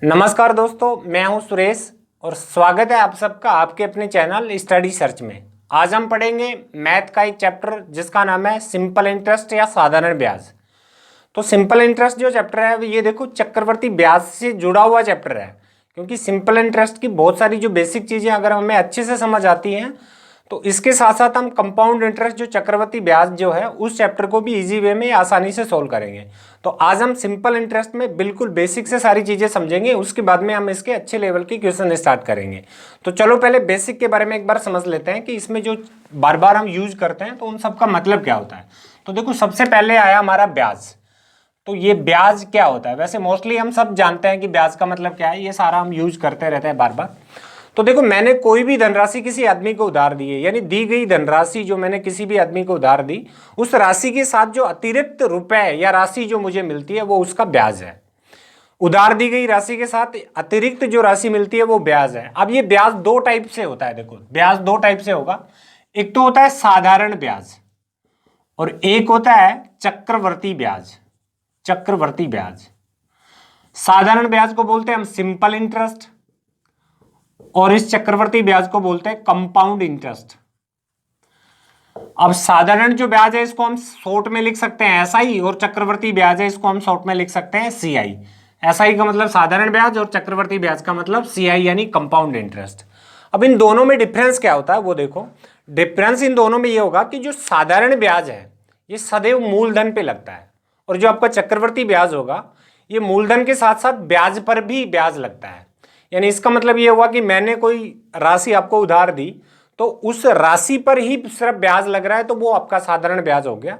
नमस्कार दोस्तों, मैं हूं सुरेश और स्वागत है आप सबका आपके अपने चैनल स्टडी सर्च में। आज हम पढ़ेंगे मैथ का एक चैप्टर जिसका नाम है सिंपल इंटरेस्ट या साधारण ब्याज। तो सिंपल इंटरेस्ट जो चैप्टर है ये देखो चक्रवर्ती ब्याज से जुड़ा हुआ चैप्टर है, क्योंकि सिंपल इंटरेस्ट की बहुत सारी जो बेसिक चीज़ें अगर हमें अच्छे से समझ आती हैं तो इसके साथ साथ हम कंपाउंड इंटरेस्ट जो चक्रवर्ती ब्याज जो है उस चैप्टर को भी इजी वे में आसानी से सोल्व करेंगे। तो आज हम सिंपल इंटरेस्ट में बिल्कुल बेसिक से सारी चीज़ें समझेंगे, उसके बाद में हम इसके अच्छे लेवल के क्वेश्चन स्टार्ट करेंगे। तो चलो पहले बेसिक के बारे में एक बार समझ लेते हैं कि इसमें जो बार बार हम यूज करते हैं तो उन सब का मतलब क्या होता है। तो देखो सबसे पहले आया हमारा ब्याज। तो ये ब्याज क्या होता है? वैसे मोस्टली हम सब जानते हैं कि ब्याज का मतलब क्या है, ये सारा हम यूज करते रहते हैं बार बार। तो देखो मैंने कोई भी धनराशि किसी आदमी को उधार दी है, यानी दी गई धनराशि जो मैंने किसी भी आदमी को उधार दी, उस राशि के साथ जो अतिरिक्त रुपए या राशि जो मुझे मिलती है वो उसका ब्याज है। उधार दी गई राशि के साथ अतिरिक्त जो राशि मिलती है वो ब्याज है। अब ये ब्याज दो टाइप से होता है। देखो ब्याज दो टाइप से होगा, एक तो होता है साधारण ब्याज और एक होता है चक्रवर्ती ब्याज। चक्रवर्ती ब्याज, साधारण ब्याज को बोलते हैं हम सिंपल इंटरेस्ट और इस चक्रवर्ती ब्याज को बोलते हैं कंपाउंड इंटरेस्ट। अब साधारण जो ब्याज है इसको हम शॉर्ट में लिख सकते हैं एसआई, और चक्रवर्ती ब्याज है इसको हम शॉर्ट में लिख सकते हैं सीआई। एसआई का मतलब साधारण ब्याज और चक्रवर्ती ब्याज का मतलब सीआई यानी कंपाउंड इंटरेस्ट। अब इन दोनों में डिफरेंस क्या होता है वो देखो। डिफरेंस इन दोनों में ये होगा कि जो साधारण ब्याज है ये सदैव मूलधन पे लगता है, और जो आपका चक्रवर्ती ब्याज होगा ये मूलधन के साथ साथ ब्याज पर भी ब्याज लगता है। यानी इसका मतलब ये हुआ कि मैंने कोई राशि आपको उधार दी तो उस राशि पर ही सिर्फ ब्याज लग रहा है तो वो आपका साधारण ब्याज हो गया,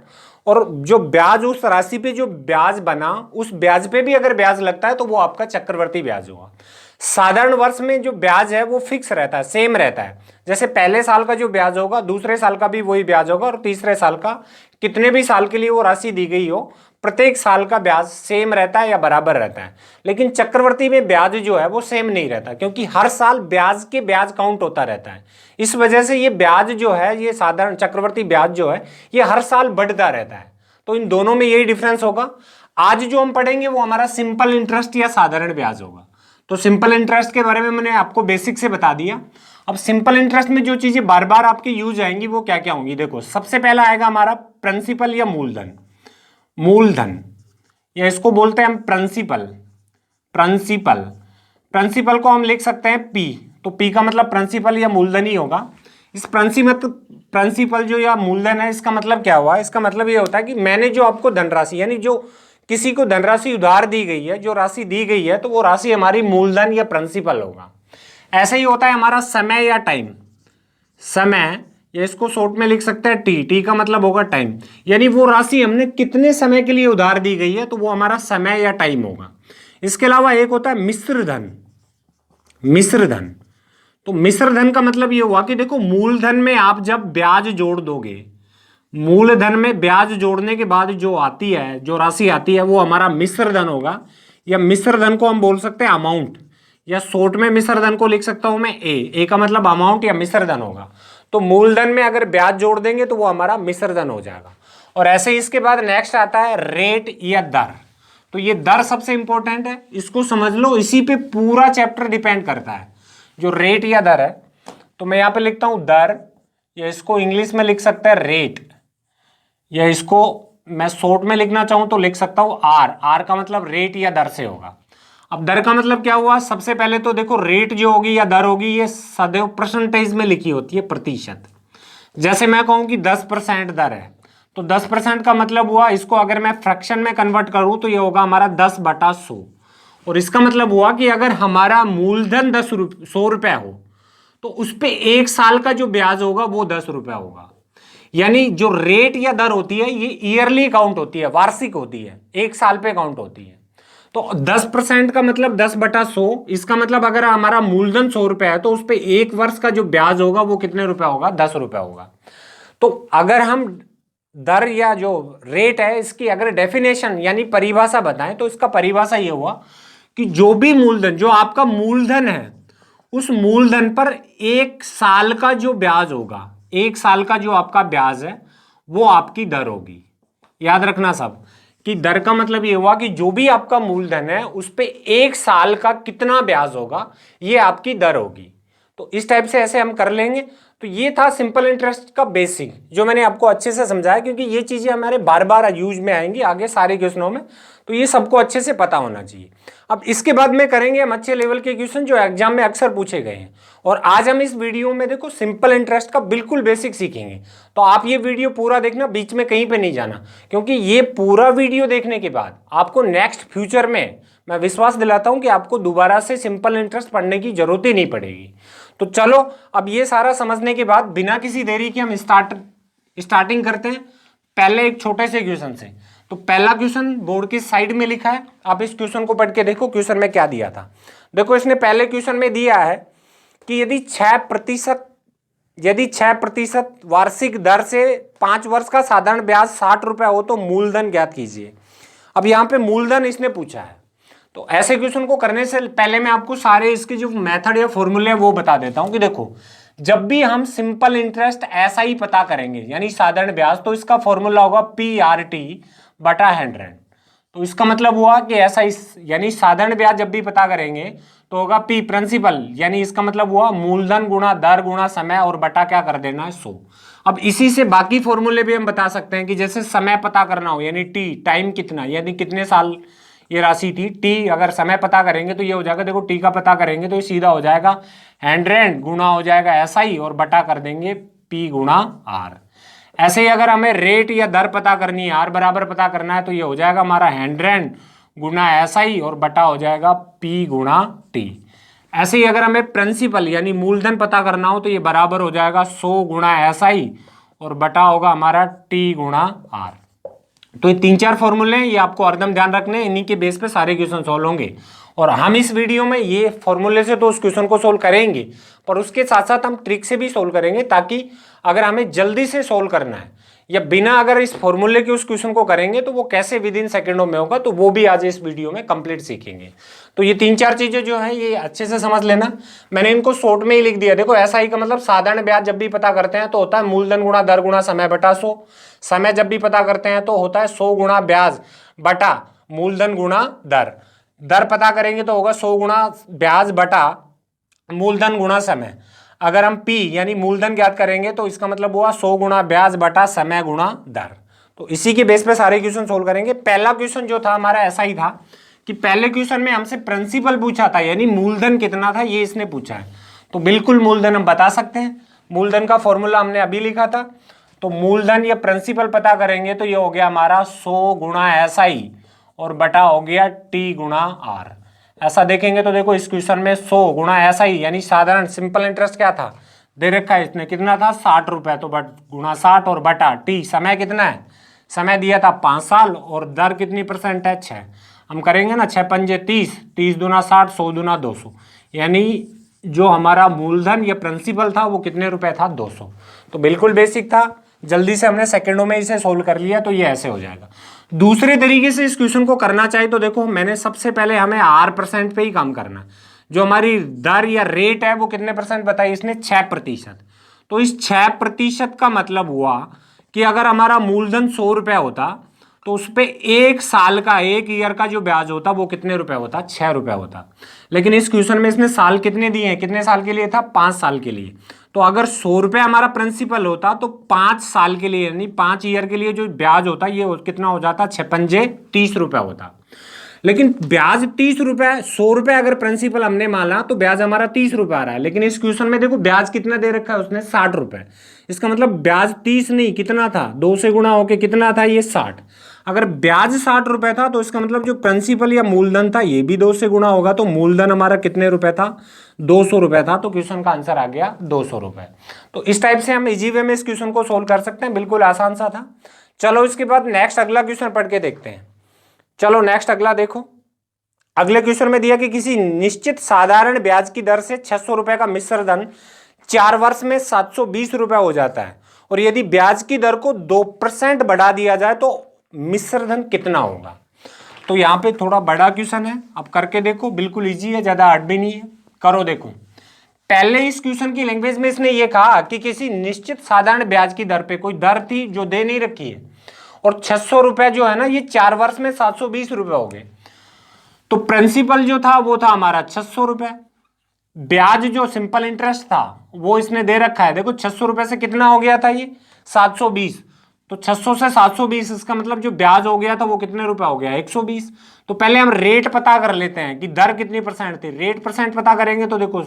और जो ब्याज उस राशि पे जो ब्याज बना उस ब्याज पे भी अगर ब्याज लगता है तो वो आपका चक्रवर्ती ब्याज होगा। साधारण वर्ष में जो ब्याज है वो फिक्स रहता है, सेम रहता है। जैसे पहले साल का जो ब्याज होगा दूसरे साल का भी वही ब्याज होगा, और तीसरे साल का, कितने भी साल के लिए वो राशि दी गई हो, प्रत्येक साल का ब्याज सेम रहता है या बराबर रहता है। लेकिन चक्रवर्ती में ब्याज जो है वो सेम नहीं रहता, क्योंकि हर साल ब्याज के ब्याज काउंट होता रहता है। इस वजह से ये ब्याज जो है, ये साधारण चक्रवर्ती ब्याज जो है ये हर साल बढ़ता रहता है। तो इन दोनों में यही डिफरेंस होगा। आज जो हम पढ़ेंगे वो हमारा सिंपल इंटरेस्ट या साधारण ब्याज होगा। तो सिंपल इंटरेस्ट के बारे में मैंने आपको बेसिक से बता दिया। अब सिंपल इंटरेस्ट में जो चीजें बार बार आपकी यूज आएंगी वो क्या क्या होंगी देखो। सबसे पहला आएगा हमारा प्रिंसिपल या मूलधन। मूलधन या इसको बोलते हैं हम प्रिंसिपल। प्रिंसिपल, प्रिंसिपल को हम लिख सकते हैं पी। तो पी का मतलब प्रिंसिपल या मूलधन ही होगा। इस प्रिंसिपल जो या मूलधन है इसका मतलब क्या हुआ? इसका मतलब ये होता है कि मैंने जो आपको धनराशि, यानी जो किसी को धनराशि उधार दी गई है, जो राशि दी गई है, तो वो राशि हमारी मूलधन या प्रिंसिपल होगा। ऐसा ही होता है हमारा समय या टाइम। समय, या इसको शॉर्ट में लिख सकते हैं टी। टी का मतलब होगा टाइम, यानी वो राशि हमने कितने समय के लिए उधार दी गई है तो वो हमारा समय या टाइम होगा। इसके अलावा एक होता है मिश्र धन। मिश्र धन, तो मिश्र धन का मतलब ये हुआ कि देखो मूलधन में आप जब ब्याज जोड़ दोगे, मूलधन में ब्याज जोड़ने के बाद जो आती है, जो राशि आती है वो हमारा मिश्र धन होगा। या मिश्र धन को हम बोल सकते हैं अमाउंट, या शॉर्ट में मिश्र धन को लिख सकता हूं मैं ए का मतलब अमाउंट या मिश्र धन होगा। तो मूलधन में अगर ब्याज जोड़ देंगे तो वो हमारा मिश्र धन हो जाएगा। और ऐसे ही इसके बाद नेक्स्ट आता है रेट या दर। तो ये दर सबसे इंपॉर्टेंट है, इसको समझ लो, इसी पे पूरा चैप्टर डिपेंड करता है। जो रेट या दर है, तो मैं यहां पे लिखता हूं दर, या इसको इंग्लिश में लिख सकते हैं रेट, या इसको मैं शॉर्ट में लिखना चाहूं तो लिख सकता हूं आर। आर का मतलब रेट या दर से होगा। अब दर का मतलब क्या हुआ? सबसे पहले तो देखो रेट जो होगी या दर होगी ये सदैव परसेंटेज में लिखी होती है, प्रतिशत। जैसे मैं कहूं कि 10% दर है, तो 10% का मतलब हुआ, इसको अगर मैं फ्रैक्शन में कन्वर्ट करूं तो ये होगा हमारा 10/100। और इसका मतलब हुआ कि अगर हमारा मूलधन 100 रुपया हो तो उस पर एक साल का जो ब्याज होगा वो 10 रुपया होगा। यानी जो रेट या दर होती है ये ईयरली काउंट होती है, वार्षिक होती है, एक साल पे काउंट होती है। तो 10% का मतलब 10/100। इसका मतलब अगर हमारा मूलधन 100 रुपया है तो उस पर एक वर्ष का जो ब्याज होगा वो कितने रुपया होगा? 10 रुपया होगा। तो अगर हम दर या जो रेट है इसकी अगर डेफिनेशन यानी परिभाषा बताएं तो इसका परिभाषा ये हुआ कि जो भी मूलधन, जो आपका मूलधन है, उस मूलधन पर एक साल का जो ब्याज होगा, एक साल का जो आपका ब्याज है वो आपकी दर होगी। याद रखना सब कि दर का मतलब ये हुआ कि जो भी आपका मूलधन है उस पे 1 साल का कितना ब्याज होगा, ये आपकी दर होगी। तो इस टाइप से ऐसे हम कर लेंगे। तो ये था सिंपल इंटरेस्ट का बेसिक, जो मैंने आपको अच्छे से समझाया, क्योंकि ये चीजें हमारे बार बार यूज में आएंगी आगे सारे क्वेश्चनों में, तो ये सबको अच्छे से पता होना चाहिए। अब इसके बाद में करेंगे हम अच्छे लेवल के क्वेश्चन जो एग्जाम में अक्सर पूछे गए हैं। और आज हम इस वीडियो में देखो सिंपल इंटरेस्ट का बिल्कुल बेसिक सीखेंगे। तो आप ये वीडियो पूरा देखना, बीच में कहीं पे नहीं जाना, क्योंकि ये पूरा वीडियो देखने के बाद आपको नेक्स्ट फ्यूचर में मैं विश्वास दिलाता हूं कि आपको दोबारा से सिंपल इंटरेस्ट पढ़ने की जरूरत ही नहीं पड़ेगी। तो चलो अब ये सारा समझने के बाद बिना किसी देरी के हम स्टार्टिंग करते हैं पहले एक छोटे से क्वेश्चन से। तो पहला क्वेश्चन बोर्ड की साइड में लिखा है, आप इस क्वेश्चन को पढ़ के देखो क्वेश्चन में क्या दिया था। देखो इसने पहले क्वेश्चन में दिया है कि यदि 6% वार्षिक दर से 5 वर्ष का साधारण ब्याज 60 रुपए हो तो मूलधन ज्ञात कीजिए। अब यहाँ पे मूलधन इसने पूछा है, तो ऐसे क्वेश्चन को करने से पहले मैं आपको सारे इसके जो मेथड या फॉर्मूले है वो बता देता हूं कि देखो जब भी हम सिंपल इंटरेस्ट ऐसा ही पता करेंगे यानी साधारण ब्याज, तो इसका फॉर्मूला होगा PRT बटा 100। तो इसका मतलब हुआ कि ऐसा यानी साधारण ब्याज जब भी पता करेंगे तो होगा P प्रिंसिपल, यानी इसका मतलब हुआ मूलधन गुणा दर गुणा समय और बटा क्या कर देना है 100। अब इसी से बाकी फॉर्मूले भी हम बता सकते हैं कि जैसे समय पता करना हो यानी T टाइम कितना, यानी कितने साल ये राशि थी, T अगर समय पता करेंगे तो ये हो जाएगा, देखो T का पता करेंगे तो ये सीधा हो जाएगा 100 गुणा हो जाएगा SI और बटा कर देंगे P गुणा R। ऐसे ही अगर हमें रेट या दर पता करनी है, R बराबर पता करना है, तो ये हो जाएगा हमारा 100 गुना SI और बटा हो जाएगा P गुणा T। ऐसे ही अगर हमें प्रिंसिपल यानी मूलधन पता करना हो तो ये बराबर हो जाएगा 100 गुणा SI और बटा होगा हमारा T गुणा R। तो ये 3-4 फॉर्मूले हैं, ये आपको हरदम ध्यान रखने हैं, इन्हीं के बेस पे सारे क्वेश्चन सॉल्व होंगे। और हम इस वीडियो में ये फॉर्मूले से तो उस क्वेश्चन को सोल्व करेंगे, पर उसके साथ साथ हम ट्रिक से भी सोल्व करेंगे, ताकि अगर हमें जल्दी से सोल्व करना है या बिना अगर इस फॉर्मूले के उस क्वेश्चन को करेंगे तो वो कैसे विद इन सेकेंडों में होगा, तो वो भी आज इस वीडियो में कंप्लीट सीखेंगे। तो ये 3-4 चीजें जो है ये अच्छे से समझ लेना, मैंने इनको शॉर्ट में ही लिख दिया। देखो ऐसा ही का मतलब साधारण ब्याज जब भी पता करते हैं तो होता है मूलधन गुणा दर गुणा समय बटा 100। समय जब भी पता करते हैं तो होता है 100 गुणा ब्याज बटा मूलधन गुणा दर। दर पता करेंगे तो होगा 100 गुणा ब्याज बटा मूलधन गुणा समय। अगर हम P यानी मूलधन ज्ञात करेंगे तो इसका मतलब हुआ 100 गुणा ब्याज बटा समय गुणा दर। तो इसी के बेस पे सारे क्वेश्चन सोल्व करेंगे। पहला क्वेश्चन जो था हमारा ऐसा ही था कि पहले क्वेश्चन में हमसे प्रिंसिपल पूछा था यानी मूलधन कितना था ये इसने पूछा है। तो बिल्कुल मूलधन हम बता सकते हैं, मूलधन का फॉर्मूला हमने अभी लिखा था। तो मूलधन या प्रिंसिपल पता करेंगे तो ये हो गया हमारा 100 गुणा SI और बटा हो गया T गुणा R। ऐसा देखेंगे तो देखो इस क्वेश्चन में 100 गुणा SI यानी साधारण सिंपल इंटरेस्ट क्या था दे रखा है इसने, कितना था 60 रुपए, तो बट गुणा 60 और बटा T समय कितना है, समय दिया था 5 साल और दर कितनी परसेंट है 6। हम करेंगे ना 6 पंजे 30, 30 दूना 60, 100 दूना 200, यानी जो हमारा मूलधन या प्रिंसिपल था वो कितने रुपए था 200। तो बिल्कुल बेसिक था, जल्दी से हमने सेकंडों में इसे सोल्व कर लिया। तो ये ऐसे हो जाएगा। दूसरे तरीके से इस क्वेश्चन को करना चाहिए तो देखो मैंने सबसे पहले हमें R% पे ही काम करना, जो हमारी दर या रेट है वो कितने परसेंट बताई इसने 6%। तो इस 6% का मतलब हुआ कि अगर हमारा मूलधन 100 रुपया होता तो उस पर 1 साल का 1 ईयर का जो ब्याज होता वो कितने रुपए होता 6 रुपए होता। लेकिन इस क्वेश्चन में इसने साल कितने दिए हैं, कितने साल के लिए था 5 साल के लिए। तो अगर 100 रुपये हमारा प्रिंसिपल होता तो 5 साल के लिए यानी 5 ईयर के लिए जो ब्याज होता ये कितना हो जाता 6 पंजे 30 रुपये होता। लेकिन ब्याज 30 रुपये, 100 रुपये अगर प्रिंसिपल हमने माना तो ब्याज हमारा 30 रुपये आ रहा है। लेकिन इस क्वेश्चन में देखो ब्याज कितना दे रखा है उसने 60 रुपये। इसका मतलब ब्याज 30 नहीं कितना था 2 से गुणा होके कितना था ये 60। अगर ब्याज 60 रुपये था तो इसका मतलब जो प्रिंसिपल या मूलधन था ये भी 2 से गुणा होगा। तो मूलधन हमारा कितने रुपए था 200 रुपये था। तो क्वेश्चन का आंसर आ गया 200 रुपये। तो इस टाइप से हम इजी वे में इस क्वेश्चन को सोल्व कर सकते हैं, बिल्कुल आसान सा था। चलो इसके बाद नेक्स्ट अगला क्वेश्चन पढ़ के देखते हैं। चलो नेक्स्ट अगला देखो, अगले क्वेश्चन में दिया कि किसी निश्चित साधारण ब्याज की दर से 600 रुपये का मिश्र धन 4 वर्ष में 720 रुपये हो जाता है और यदि ब्याज की दर को 2% बढ़ा दिया जाए तो मिश्र धन कितना होगा। तो यहाँ पे थोड़ा बड़ा क्वेश्चन है, अब करके देखो, बिल्कुल इजी है, ज्यादा हार्ड भी नहीं है। करो देखो, पहले इस क्वेश्चन की लैंग्वेज में इसने ये कहा कि किसी निश्चित साधारण ब्याज की दर पे कोई दर थी जो दे नहीं रखी है और 600 रुपए जो है ना ये 4 वर्ष में 720 रुपए हो गए। तो प्रिंसिपल जो था वो था हमारा 600 रुपए, ब्याज जो सिंपल इंटरेस्ट था वो इसने दे रखा है, देखो 600 रुपए से कितना हो गया था ये 720, तो 600 से 720 इसका मतलब जो ब्याज हो गया था वो कितने रुपए हो गया 120। तो पहले हम रेट पता कर लेते हैं कि दर कितनी परसेंट थी। रेट परसेंट पता करेंगे तो देखो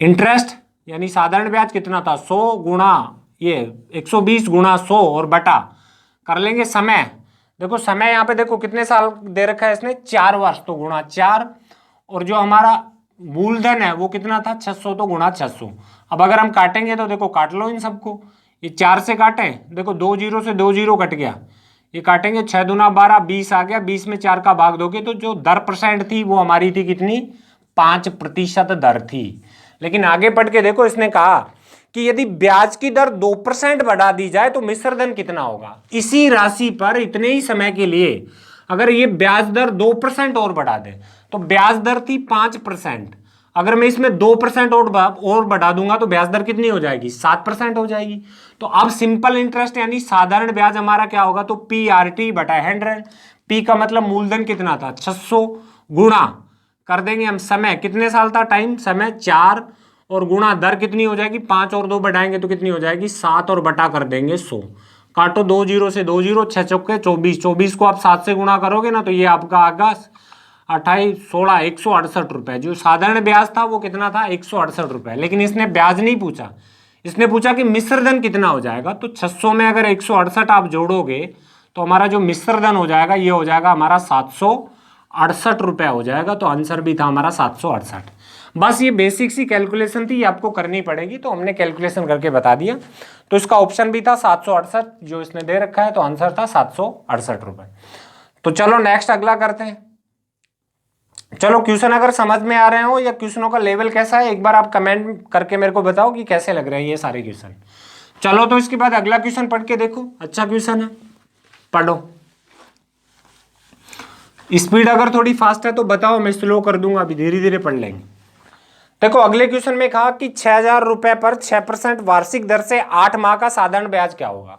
इंटरेस्ट यानी साधारण ब्याज कितना था 100 गुणा ये 120 गुणा 100 और बटा कर लेंगे समय। देखो समय यहाँ पे देखो कितने साल दे रखा है इसने 4 वर्ष, तो गुणा 4, और जो हमारा मूलधन है वो कितना था 600, तो गुणा 600। अब अगर हम काटेंगे तो देखो काट लो इन सबको, ये 4 से काटें, देखो 2 जीरो से 2 जीरो कट गया, ये काटेंगे 6 दूना 12 20 आ गया, 20 में 4 का भाग दोगे तो जो दर परसेंट थी वो हमारी थी कितनी 5% दर थी। लेकिन आगे पढ़ के देखो इसने कहा कि यदि ब्याज की दर 2% बढ़ा दी जाए तो मिश्र धन कितना होगा। इसी राशि पर इतने ही समय के लिए अगर ये ब्याज दर 2% और बढ़ा दे तो ब्याज दर थी 5%, अगर मैं इसमें 2% और बढ़ा दूंगा तो ब्याज दर कितनी हो जाएगी 7% हो जाएगी। तो अब सिंपल इंटरेस्ट यानी साधारण ब्याज हमारा क्या होगा, तो PRT बटा 100, P का मतलब मूलधन कितना था 600 गुणा कर देंगे हम समय कितने साल था टाइम समय 4 और गुणा दर कितनी हो जाएगी 5 और 2 बढ़ाएंगे तो कितनी हो जाएगी 7 और बटा कर देंगे 100। काटो 2 जीरो से 2 जीरो 6 चौके 24, 24 को आप 7 से गुणा करोगे ना तो ये आपका आगा 28 16 168 रुपए। जो साधारण ब्याज था वो कितना था 168 रुपए, लेकिन इसने ब्याज नहीं पूछा, इसने पूछा कि मिश्र धन कितना हो जाएगा। तो 600 में अगर 168 आप जोड़ोगे तो हमारा जो मिश्र धन हो जाएगा ये हो जाएगा हमारा 768 रुपए हो जाएगा। तो आंसर भी था हमारा 768। बस ये बेसिक सी कैलकुलेशन थी, ये आपको करनी पड़ेगी, तो हमने कैलकुलेशन करके बता दिया। तो इसका ऑप्शन भी था 768 जो इसने दे रखा है, तो आंसर था 768 रुपए। तो चलो नेक्स्ट अगला करते हैं। चलो क्वेश्चन अगर समझ में आ रहे हो या क्वेश्चनों का लेवल कैसा है एक बार आप कमेंट करके मेरे को बताओ कि कैसे लग रहे हैं ये सारे क्वेश्चन। चलो तो इसके बाद अगला क्वेश्चन पढ़ के देखो, अच्छा क्वेश्चन है, पढ़ो। स्पीड अगर थोड़ी फास्ट है तो बताओ, मैं स्लो कर दूंगा, अभी धीरे धीरे पढ़ लेंगे। देखो अगले क्वेश्चन में कहा कि 6,000 रुपए पर 6% वार्षिक दर से 8 माह का साधारण ब्याज क्या होगा।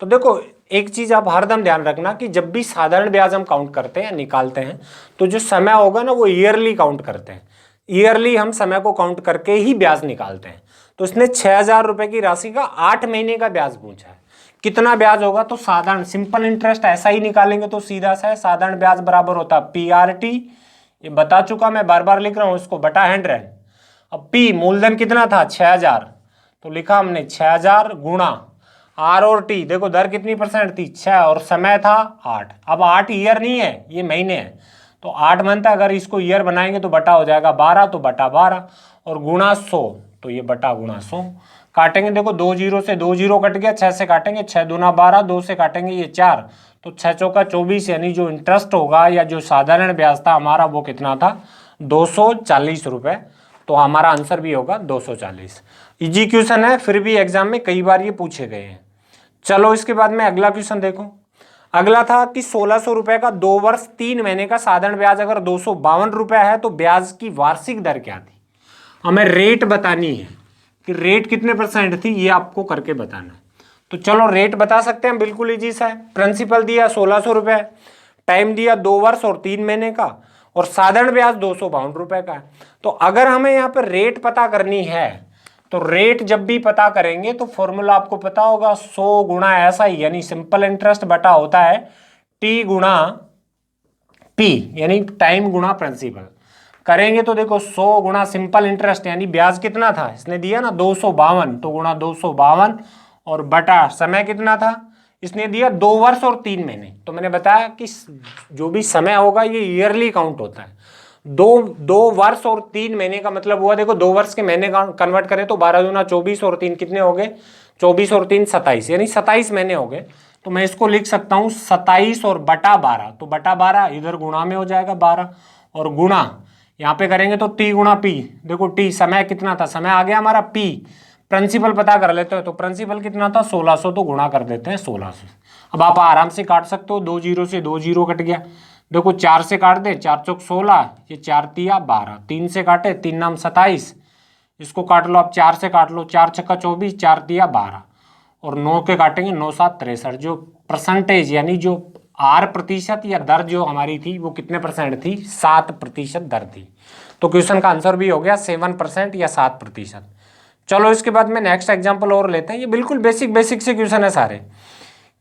तो देखो एक चीज आप हरदम ध्यान रखना कि जब भी साधारण ब्याज हम काउंट करते हैं निकालते हैं तो जो समय होगा ना वो ईयरली काउंट करते हैं, ईयरली हम समय को काउंट करके ही ब्याज निकालते हैं। तो इसने 6,000 रुपए की राशि का 8 महीने का ब्याज पूछा है, कितना ब्याज होगा। तो साधारण सिंपल इंटरेस्ट ऐसा ही निकालेंगे तो सीधा सा है, साधारण ब्याज बराबर होता है PRT, ये बता चुका मैं बार बार लिख रहा हूं इसको, बटा 100। अब P मूलधन कितना था 6,000, तो लिखा हमने 6,000 गुणा R और T, देखो दर कितनी परसेंट थी 6 और समय था 8। अब 8 ईयर नहीं है ये महीने है, तो 8 मंथ है, अगर इसको ईयर बनाएंगे तो बटा हो जाएगा 12, तो बटा 12 और गुणा 100, तो ये बटा गुणा 100। काटेंगे देखो 2 जीरो से 2 जीरो कट गया, 6 से काटेंगे 6 दूना 12, 2 से काटेंगे ये 4, तो 6 चौका 24, यानी जो इंटरेस्ट होगा या जो साधारण ब्याज था हमारा वो कितना था 240 रुपए। तो हमारा आंसर भी होगा 240। इजी क्वेश्चन है, फिर भी एग्जाम में कई बार ये पूछे गए हैं। चलो इसके बाद में अगला क्वेश्चन देखो। अगला था कि 1,600 रुपए का 2 वर्ष 3 महीने का साधारण ब्याज अगर 252 रुपए है तो ब्याज की वार्षिक दर क्या थी। हमें रेट बतानी है कि रेट कितने परसेंट थी, ये आपको करके बताना है। तो चलो रेट बता सकते हैं, बिल्कुल इजी सा है। प्रिंसिपल दिया 1,600 रुपए, टाइम दिया 2 वर्ष और 3 महीने का, और साधारण ब्याज 252 रुपए का है। तो अगर हमें यहाँ पर रेट पता करनी है तो रेट जब भी पता करेंगे तो फॉर्मूला आपको पता होगा 100 गुणा ऐसा ही, यानी सिंपल इंटरेस्ट बटा होता है T गुणा P, यानी टाइम गुणा प्रिंसिपल। करेंगे तो देखो 100 गुणा सिंपल इंटरेस्ट यानी ब्याज कितना था इसने दिया ना 252, तो गुणा 252 और बटा समय कितना था इसने दिया 2 वर्ष और 3 महीने। तो मैंने बताया कि जो भी समय होगा ये ईयरली काउंट होता है। 2 वर्ष और 3 महीने का मतलब हुआ, देखो 2 वर्ष के महीने कन्वर्ट करें तो 12 दूना 24 और 3 कितने हो गए 24 और 3 27, यानी 27 महीने हो गए। तो मैं इसको लिख सकता हूँ 27 और बटा 12, तो बटा 12 इधर गुणा में हो जाएगा 12 और गुणा यहाँ पे करेंगे तो T गुणा P, देखो T समय कितना था, समय आ गया हमारा P, प्रिंसिपल पता कर लेते हो तो प्रिंसिपल कितना था 1,600, तो गुणा कर देते हैं 1,600। अब आप आराम से काट सकते हो, 2 जीरो से 2 जीरो कट गया, देखो 4 से काट दे 4 चौक 16, ये 4 तिया 12, 3 से काटे 3 नाम 27, इसको काट लो आप 4 से काट लो 4 छक्का 24, 4 तिया 12 और 9 के काटेंगे 9 7 63, जो परसेंटेज यानी जो आर प्रतिशत या दर जो हमारी थी वो कितने परसेंट थी, 7% दर थी। तो क्वेश्चन का आंसर भी हो गया 7% या 7%। चलो इसके बाद में नेक्स्ट एग्जाम्पल और लेते हैं। ये बिल्कुल बेसिक बेसिक से क्वेश्चन है सारे,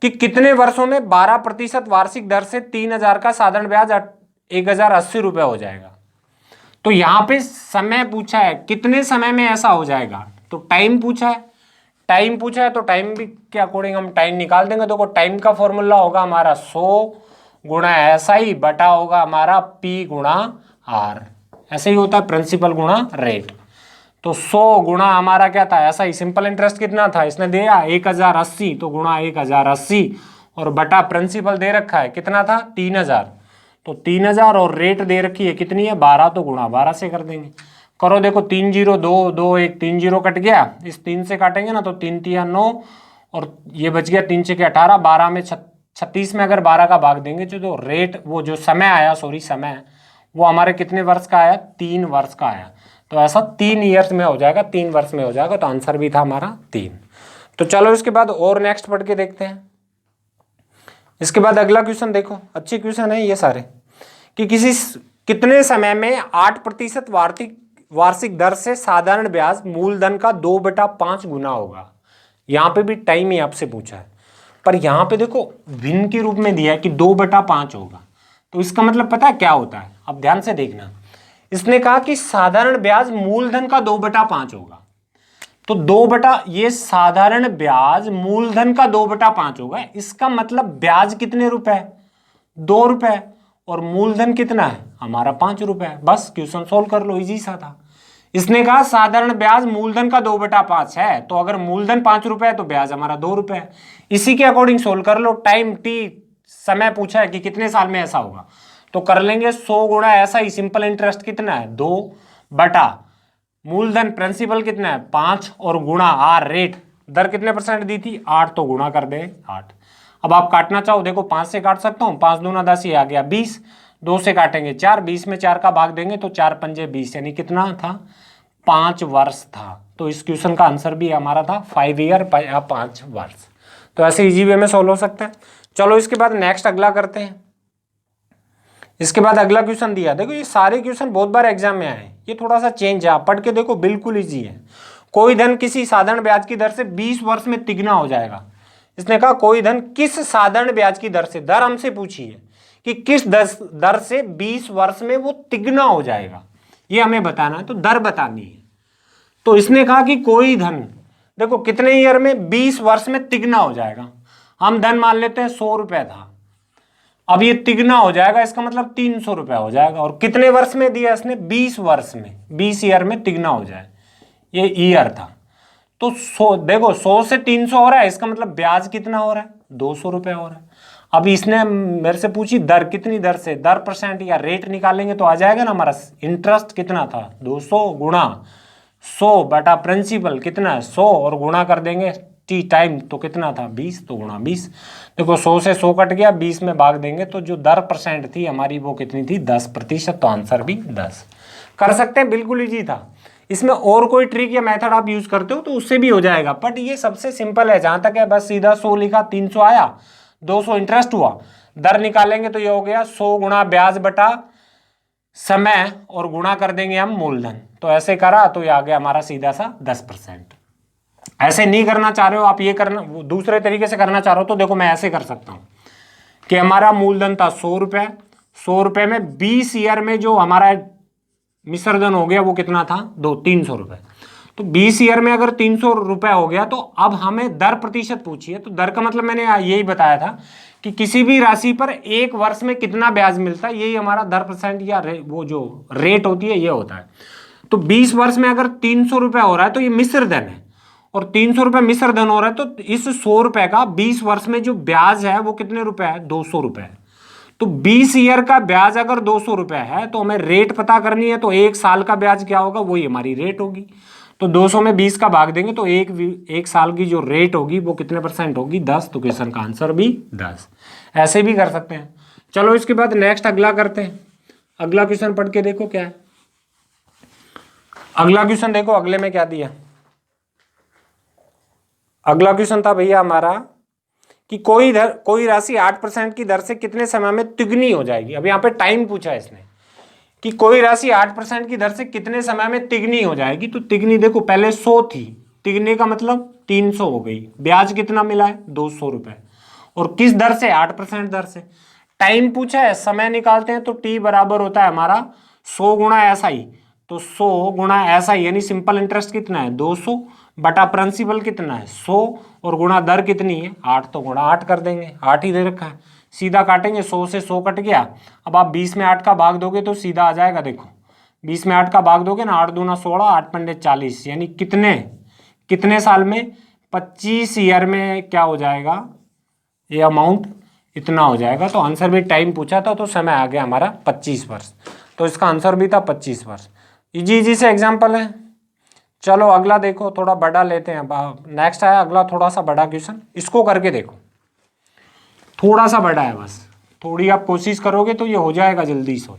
कि कितने वर्षों में 12% वार्षिक दर से 3000 का साधारण ब्याज 1080 रुपये हो जाएगा। तो यहाँ पे समय पूछा है, कितने समय में ऐसा हो जाएगा, तो टाइम पूछा है। टाइम पूछा है तो टाइम भी के अकॉर्डिंग हम टाइम निकाल देंगे। देखो टाइम का फॉर्मूला होगा हमारा 100 गुणा SI बटा होगा हमारा P गुणा R। ऐसे ही होता है प्रिंसिपल गुणा रेट। तो 100 गुणा हमारा क्या था, SI सिंपल इंटरेस्ट कितना था, इसने दिया 1080, तो गुणा 1080 और बटा प्रिंसिपल दे रखा है कितना था 3000, तो 3000 और रेट दे रखी है कितनी है 12, तो गुणा 12 से कर देंगे। करो देखो 3 0 2 2 1 3 0 कट गया, इस 3 से काटेंगे ना तो 3 3 9 और ये बच गया 3 6 18, 12 में 36 में अगर 12 का भाग देंगे तो रेट वो जो समय आया, सॉरी समय, वो हमारे कितने वर्ष का आया, 3 वर्ष का आया। तो ऐसा 3 ईयर्स में हो जाएगा, 3 वर्ष में हो जाएगा। तो आंसर भी था हमारा 3। तो चलो इसके बाद और नेक्स्ट पढ़ के देखते हैं। इसके बाद अगला क्वेश्चन देखो, अच्छे क्वेश्चन है ये सारे, कि कितने समय में 8% वार्षिक दर से साधारण ब्याज मूलधन का 2/5 गुना होगा। यहाँ पे भी टाइम ही आपसे पूछा है, पर यहाँ पे देखो भिन्न के रूप में दिया है कि 2/5 होगा। तो इसका मतलब पता है क्या होता है, अब ध्यान से देखना। इसने कहा कि साधारण ब्याज मूलधन का 2/5 होगा, तो ये साधारण ब्याज मूलधन का 2/5 होगा। इसका मतलब ब्याज कितने रुपए, 2 रुपए, और मूलधन कितना है हमारा 5 रुपए। बस क्वेश्चन सोल्व कर लो, इजी सा था। इसने कहा साधारण ब्याज मूलधन का 2/5 है, तो अगर मूलधन 5 रुपए है तो ब्याज हमारा 2 रुपए है। इसी के अकॉर्डिंग सोल्व कर लो। टाइम T समय पूछा है कि कितने साल में ऐसा होगा, तो कर लेंगे 100 गुणा ऐसा ही सिंपल इंटरेस्ट कितना है 2 बटा मूलधन प्रिंसिपल कितना है 5 और गुणा R रेट, दर कितने परसेंट दी थी 8, तो गुणा कर दे 8। अब आप काटना चाहो देखो 5 से काट सकता हूँ, 5 दूना 10 ही आ गया 20, 2 से काटेंगे 4, 20 में 4 का भाग देंगे तो 4 पंजे 20, यानी कितना था 5 वर्ष था। तो इस क्वेश्चन का आंसर भी हमारा था 5 ईयर या 5 वर्ष। तो ऐसे इजी वे में सोल्व हो सकता है। चलो इसके बाद नेक्स्ट अगला करते हैं। इसके बाद अगला क्वेश्चन दिया, देखो ये सारे क्वेश्चन बहुत बार एग्जाम में आए, ये थोड़ा सा चेंज है, आप पढ़ के देखो बिल्कुल इजी है। कोई धन किसी साधारण ब्याज की दर से 20 वर्ष में तिगुना हो जाएगा। इसने कहा कोई धन किस साधारण ब्याज की दर से, दर हमसे पूछी है कि किस दर से 20 वर्ष में वो तिगुना हो जाएगा, ये हमें बताना है, तो दर बतानी है। तो इसने कहा कि कोई धन, देखो कितने ईयर में 20 वर्ष में तिगुना हो जाएगा। हम धन मान लेते हैं 100 रुपए था, अब ये तिगुना हो जाएगा, इसका मतलब 300 रुपया हो जाएगा। और कितने वर्ष में दिया इसने 20 वर्ष में, 20 ईयर में तिगुना हो जाए, ये ईयर था। तो 100 देखो 100 से 300 हो रहा है, इसका मतलब ब्याज कितना हो रहा है 200 रुपये हो रहा है। अब इसने मेरे से पूछी दर, कितनी दर से, दर परसेंट या रेट निकालेंगे तो आ जाएगा ना हमारा इंटरेस्ट कितना था 200 गुणा 100 बटा प्रिंसिपल कितना है 100 और गुणा कर देंगे टी टाइम, तो कितना था 20, तो गुणा 20। देखो 100 से 100 कट गया, 20 में भाग देंगे तो जो दर परसेंट थी हमारी वो कितनी थी 10%, तो आंसर भी 10। कर सकते हैं, बिल्कुल इजी था। इसमें और कोई ट्रिक या मेथड आप यूज करते हो तो उससे भी हो जाएगा, बट ये सबसे सिंपल है जहां तक है। बस सीधा 100 लिखा, 300 आया, 200 इंटरेस्ट हुआ, दर निकालेंगे तो ये हो गया 100 गुणा ब्याज बटा समय और गुणा कर देंगे हम मूलधन। तो ऐसे करा तो ये आ गया हमारा सीधा सा 10%। ऐसे नहीं करना चाह रहे हो आप, ये करना दूसरे तरीके से करना चाह रहे हो तो देखो मैं ऐसे कर सकता हूं कि हमारा मूलधन था 100 रुपये, 100 रुपये में 20 ईयर में जो हमारा मिश्रधन हो गया वो कितना था 300 रुपये। तो 20 ईयर में अगर 300 रुपये हो गया तो अब हमें दर प्रतिशत पूछी है। तो दर का मतलब मैंने यही बताया था कि किसी भी राशि पर एक वर्ष में कितना ब्याज मिलता है, यही हमारा दर परसेंट या वो जो रेट होती है ये होता है। तो 20 वर्ष में अगर 300 रुपये हो रहा है तो ये मिश्रधन है, और 300 रुपये मिश्रधन हो रहा है, तो इस 100 रुपये का 20 वर्ष में जो ब्याज है वो कितने रुपए है 200 रुपये। तो 20 ईयर का ब्याज अगर 200 रुपये है तो हमें रेट पता करनी है, तो एक साल का ब्याज क्या होगा वही हमारी रेट होगी। तो 200 में 20 का भाग देंगे तो एक साल की जो रेट होगी वो कितने परसेंट होगी 10। तो क्वेश्चन का आंसर भी 10। ऐसे भी कर सकते हैं। चलो इसके बाद नेक्स्ट अगला करते हैं। अगला क्वेश्चन पढ़ के देखो क्या है। अगला क्वेश्चन देखो, अगले में क्या दिया। अगला क्वेश्चन था भैया हमारा कि कोई राशि 8% की दर से कितने समय में तिगुनी हो जाएगी। अब यहाँ पे टाइम पूछा है इसने कि कोई राशि 8% की दर से कितने समय में तिगुनी हो जाएगी। तो तिगुनी देखो पहले 100 थी, तिगुनी का मतलब 300 हो गई। ब्याज कितना मिला है 200 रुपए, और किस दर से 8% दर से। टाइम पूछा है, समय निकालते हैं तो टी बराबर होता है हमारा 100 गुणा SI। तो 100 गुणा SI यानी सिंपल इंटरेस्ट कितना है 200 बटा प्रिंसिपल कितना है 100 और गुणा दर कितनी है 8, तो गुणा 8 कर देंगे, 8 ही दे रखा है। सीधा काटेंगे, 100 से 100 कट गया। अब आप 20 में 8 का भाग दोगे तो सीधा आ जाएगा, देखो 20 में 8 का भाग दोगे ना, 8 दूना 16, 8 पंजे 40, यानी कितने साल में 25 ईयर में क्या हो जाएगा ये अमाउंट इतना हो जाएगा। तो आंसर भी टाइम पूछा था तो समय आ गया हमारा 25 वर्ष, तो इसका आंसर भी था 25 वर्ष। इजी से एग्जाम्पल है। चलो अगला देखो, थोड़ा बड़ा लेते हैं। नेक्स्ट आया अगला थोड़ा सा बड़ा क्वेश्चन, इसको करके देखो। थोड़ा सा बड़ा है, बस थोड़ी आप कोशिश करोगे तो ये हो जाएगा जल्दी से।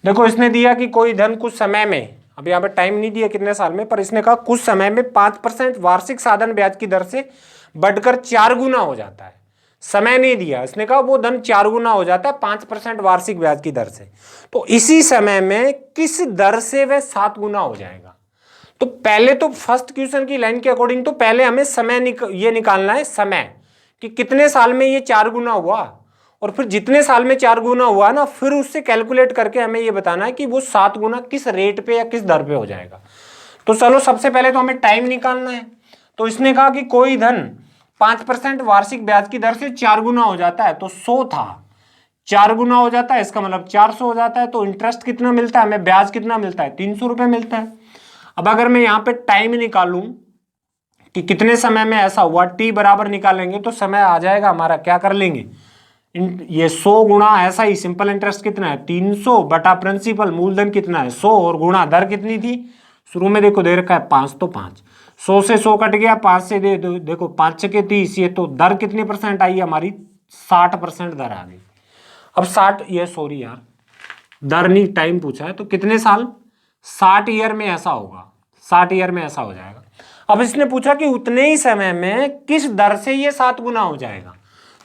देखो इसने दिया कि कोई धन कुछ समय में, अब यहाँ पे टाइम नहीं दिया कितने साल में, पर इसने कहा कुछ समय में 5% वार्षिक साधन ब्याज की दर से बढ़कर 4 गुना हो जाता है। समय नहीं दिया, इसने कहा वो धन 4 गुना हो जाता है 5% वार्षिक ब्याज की दर से। तो इसी समय में किस दर से वह 7 गुना हो जाएगा। तो पहले तो फर्स्ट क्वेश्चन की लाइन के अकॉर्डिंग तो पहले हमें समय ये निकालना है, समय कि कितने साल में ये 4 गुना हुआ, और फिर जितने साल में 4 गुना हुआ ना, फिर उससे कैलकुलेट करके हमें ये बताना है कि वो 7 गुना किस रेट पे या किस दर पे हो जाएगा। तो चलो सबसे पहले तो हमें टाइम निकालना है। तो इसने कहा कि कोई धन 5% वार्षिक ब्याज की दर से 4 गुना हो जाता है, तो 100 था 4 गुना हो जाता है, इसका मतलब 400 हो जाता है। तो इंटरेस्ट कितना मिलता है हमें, ब्याज कितना मिलता है 300 रुपये मिलता है। अब अगर मैं यहाँ पे टाइम निकालूं कि कितने समय में ऐसा हुआ, टी बराबर निकालेंगे तो समय आ जाएगा हमारा, क्या कर लेंगे ये 100 गुणा ऐसा ही सिंपल इंटरेस्ट कितना है 300 बटा प्रिंसिपल मूलधन कितना है 100 और गुणा दर कितनी थी शुरू में देखो दे रखा है 5, तो 5 100 से 100 कट गया, 5 से देखो 5 छके 30, ये तो दर कितने परसेंट आई हमारी 60% दर आ गई। अब 60 ये सॉरी यार दर नहीं टाइम पूछा है, तो कितने साल 60 ईयर में ऐसा होगा, 60 ईयर में ऐसा हो जाएगा। अब इसने पूछा कि उतने ही समय में किस दर से ये 7 गुना हो जाएगा।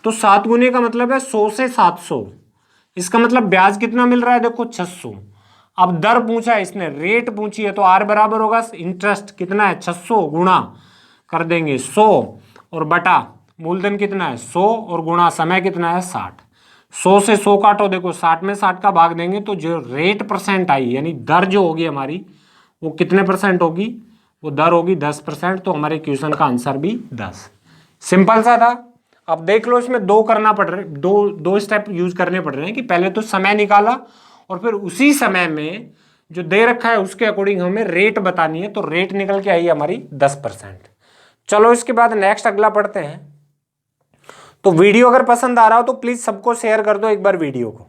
तो 7 गुने का मतलब है 100 से 700, इसका मतलब ब्याज कितना मिल रहा है देखो 600। अब दर पूछा है इसने, रेट पूछी है, तो आर बराबर होगा इंटरेस्ट कितना है 600 गुणा कर देंगे 100 और बटा मूलधन कितना है 100 और गुणा समय कितना है 60। 100 से 100 काटो, देखो 60 में 60 का भाग देंगे तो जो रेट परसेंट आई यानी दर जो होगी हमारी वो कितने परसेंट होगी, वो दर होगी 10%। तो हमारे क्वेश्चन का आंसर भी 10। सिंपल सा था। अब देख लो इसमें दो करना पड़ रहे, दो स्टेप यूज करने पड़ रहे हैं कि पहले तो समय निकाला और फिर उसी समय में जो दे रखा है उसके अकॉर्डिंग हमें रेट बतानी है, तो रेट निकल के आई हमारी 10%। चलो इसके बाद नेक्स्ट अगला पढ़ते हैं। तो वीडियो अगर पसंद आ रहा हो तो प्लीज सबको शेयर कर दो एक बार वीडियो को।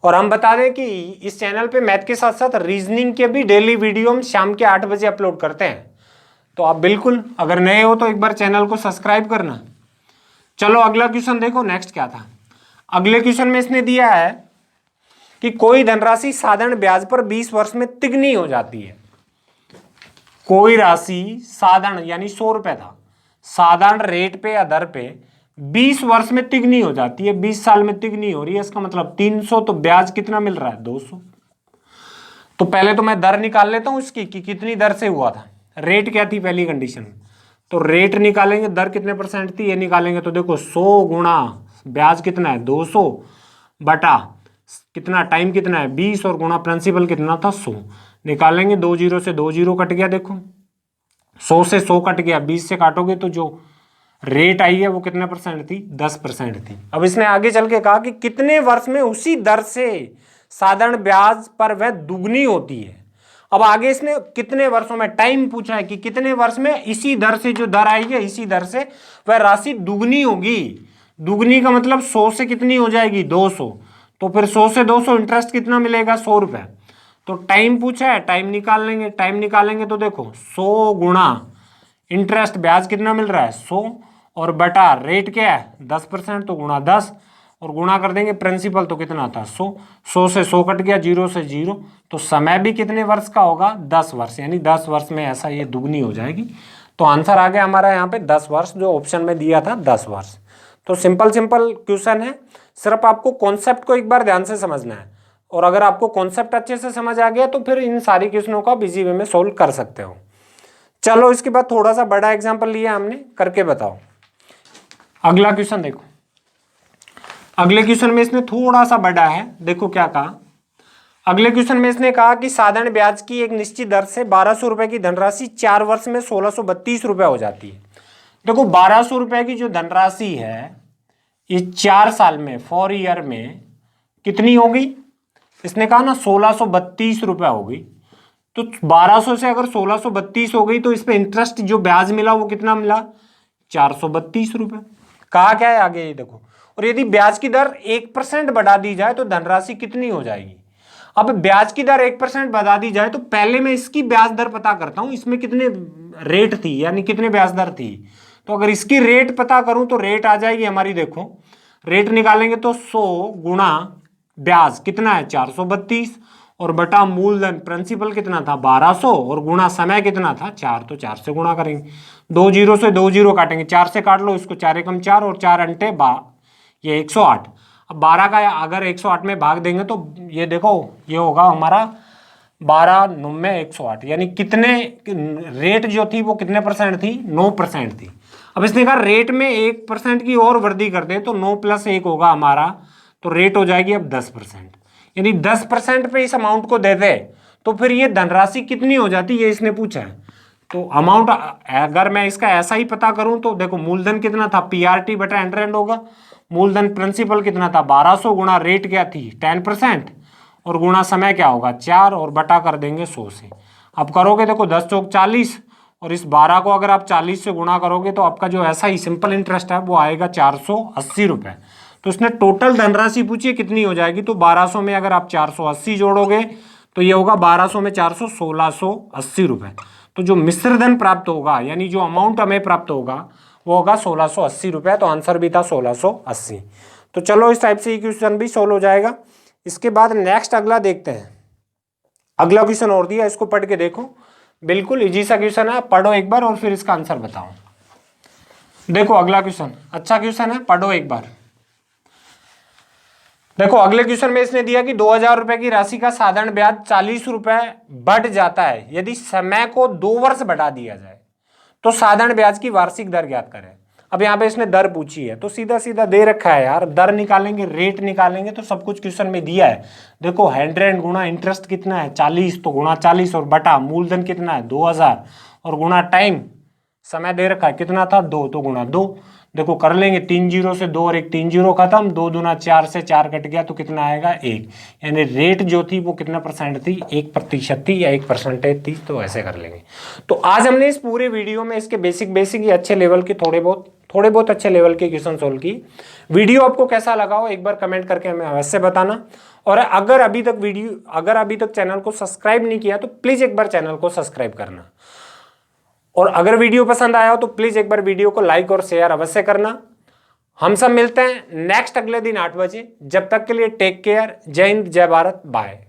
और हम बता दें कि इस चैनल पे मैथ के साथ साथ रीजनिंग के भी डेली वीडियो हम शाम के 8 बजे अपलोड करते हैं, तो आप बिल्कुल अगर नए हो तो एक बार चैनल को सब्सक्राइब करना। चलो अगला क्वेश्चन देखो नेक्स्ट क्या था। अगले क्वेश्चन में इसने दिया है कि कोई धनराशि साधारण ब्याज पर 20 वर्ष में तिगुनी हो जाती है। कोई राशि साधारण यानी 100 रुपए था, साधारण रेट पे या दर पे 20 वर्ष में तिगुनी हो जाती है, 20 साल में तिगुनी हो रही है, इसका मतलब 300। तो ब्याज कितना मिल रहा है 200। तो पहले तो मैं दर निकाल लेता हूं इसकी कि कितनी दर से हुआ था। रेट क्या थी पहली कंडीशन, तो रेट निकालेंगे, दर कितने परसेंट थी ये निकालेंगे, तो देखो 100 गुणा ब्याज कितना है 200 बटा कितना टाइम कितना है 20 और गुणा प्रिंसिपल कितना था 100 निकालेंगे। 2 जीरो से 2 जीरो कट गया, देखो 100 से 100 कट गया, 20 से काटोगे तो जो रेट आई है वो कितने परसेंट थी 10% थी। अब इसने आगे चल के कहा कि कितने वर्ष में उसी दर से साधारण ब्याज पर वह दुगनी होती है। अब आगे इसने कितने वर्षों में टाइम पूछा है कि कितने वर्ष में इसी दर से जो दर आई है इसी दर से वह राशि दुगनी होगी। दुगनी का मतलब 100 से कितनी हो जाएगी 200, तो फिर 100 से 200 इंटरेस्ट कितना मिलेगा 100 रुपए। तो टाइम पूछा है, टाइम निकाल लेंगे, टाइम निकालेंगे तो देखो 100 गुणा इंटरेस्ट ब्याज कितना मिल रहा है 100 और बटा रेट क्या है 10%, तो गुणा 10 और गुणा कर देंगे प्रिंसिपल तो कितना था 100। 100 से 100 कट गया, 0 से 0, तो समय भी कितने वर्ष का होगा 10 वर्ष, यानी 10 वर्ष में ऐसा ये दुगनी हो जाएगी। तो आंसर आ गया हमारा यहाँ पे 10 वर्ष, जो ऑप्शन में दिया था 10 वर्ष। तो सिंपल सिंपल क्वेश्चन है, सिर्फ आपको कॉन्सेप्ट को एक बार ध्यान से समझना है, और अगर आपको कॉन्सेप्ट अच्छे से समझ आ गया तो फिर इन सारी क्वेश्चनों का इजी वे में सोल्व कर सकते हो। चलो इसके बाद थोड़ा सा बड़ा एग्जाम्पल लिया हमने, करके बताओ। अगला क्वेश्चन देखो, अगले क्वेश्चन में इसने थोड़ा सा बड़ा है, देखो क्या कहा। अगले क्वेश्चन में इसने कहा कि साधारण ब्याज की एक निश्चित दर से 1200 रुपए की धनराशि 4 वर्ष में 1632 रुपए हो जाती है। देखो 1200 रुपए की जो धनराशि है ये 4 साल में, 4 ईयर में कितनी होगी, इसने कहा ना 1632 रुपए होगी। तो 1200 से अगर 1632 हो गई तो इस पे इंटरेस्ट जो ब्याज मिला वो कितना मिला, 432 रुपए। कहा क्या है आगे ये देखो, और यदि ब्याज की दर 1% बढ़ा दी जाए तो धनराशि कितनी हो जाएगी। अब ब्याज की दर 1% बढ़ा दी जाए तो पहले मैं इसकी ब्याज दर पता करता हूं, इसमें कितने रेट थी यानी कितने ब्याज दर थी। तो अगर इसकी रेट पता करूं तो रेट आ जाएगी हमारी, देखो रेट निकालेंगे तो 100 गुणा ब्याज कितना है 432 और बटा मूलधन प्रिंसिपल कितना था 1200 और गुणा समय कितना था 4, तो 4 से गुणा करेंगे, 2 जीरो से 2 जीरो काटेंगे, 4 से काट लो इसको, 4 एकम 4 और 4 अंटे ये 108। अब 12 का अगर 108 में भाग देंगे तो ये देखो ये होगा हमारा 12 9 108, यानी कितने रेट जो थी वो कितने परसेंट थी, 9% थी। अब इसने कहा रेट में 1% की और वृद्धि कर दे तो 9 + 1 होगा हमारा, तो रेट हो जाएगी अब 10%, यानी 10% पे इस अमाउंट को दे दे तो फिर ये धनराशि कितनी हो जाती है, ये इसने पूछा है। तो अमाउंट अगर मैं इसका ऐसा ही पता करूं तो देखो मूलधन कितना था PRT बटा 100 होगा, मूलधन प्रिंसिपल कितना था 1200 गुणा रेट क्या थी 10% और गुणा समय क्या होगा 4 और बटा कर देंगे 100 से। अब करोगे देखो 10 चौक 40 और इस 12 को अगर आप 40 से गुणा करोगे तो आपका जो ऐसा ही सिंपल इंटरेस्ट है वो आएगा 480 रुपए। तो इसने टोटल धनराशि पूछी है कितनी हो जाएगी, तो 1200 में अगर आप 480 जोड़ोगे तो ये होगा 1200 में 400 1680 रुपए। तो जो मिश्र धन प्राप्त होगा यानी जो अमाउंट हमें प्राप्त होगा वो होगा 1680 रुपए, तो आंसर भी था 1680। तो चलो इस टाइप से क्वेश्चन भी सोल्व हो जाएगा। इसके बाद नेक्स्ट अगला देखते हैं, अगला क्वेश्चन और दिया, इसको पढ़ के देखो, बिल्कुल इजी सा क्वेश्चन है, पढ़ो एक बार और फिर इसका आंसर बताओ। देखो अगला क्वेश्चन अच्छा क्वेश्चन है, पढ़ो एक बार। देखो अगले क्वेश्चन में इसने दिया कि 2000 रुपए की राशि का साधारण ब्याज 40 रुपए बढ़ जाता है यदि समय को 2 वर्ष बढ़ा दिया जाए, तो साधारण ब्याज की वार्षिक दर ज्ञात करें। अब यहाँ पे इसने दर पूछी है तो सीधा सीधा दे रखा है यार, दर निकालेंगे रेट निकालेंगे तो सब कुछ क्वेश्चन में दिया है। देखो 100 गुणा इंटरेस्ट कितना है 40, तो गुणा 40 और बटा मूलधन कितना है 2000 और गुणा टाइम समय दे रखा है कितना था 2, तो गुणा 2। देखो कर लेंगे 3 जीरो से 2 और 1 3 जीरो खत्म, 2 दूना 4 से 4 कट गया तो कितना आएगा 1, यानी रेट जो थी वो कितना परसेंट थी 1% थी या 1% थी, तो ऐसे कर लेंगे। तो आज हमने इस पूरे वीडियो में इसके बेसिक या अच्छे लेवल के थोड़े बहुत अच्छे लेवल के क्वेश्चन सोल्व की। वीडियो आपको कैसा लगा हो एक बार कमेंट करके हमें अवश्य बताना, और अगर अभी तक चैनल को सब्सक्राइब नहीं किया तो प्लीज एक बार चैनल को सब्सक्राइब करना, और अगर वीडियो पसंद आया हो तो प्लीज एक बार वीडियो को लाइक और शेयर अवश्य करना। हम सब मिलते हैं नेक्स्ट अगले दिन 8 बजे, जब तक के लिए टेक केयर, जय हिंद जय भारत, बाय।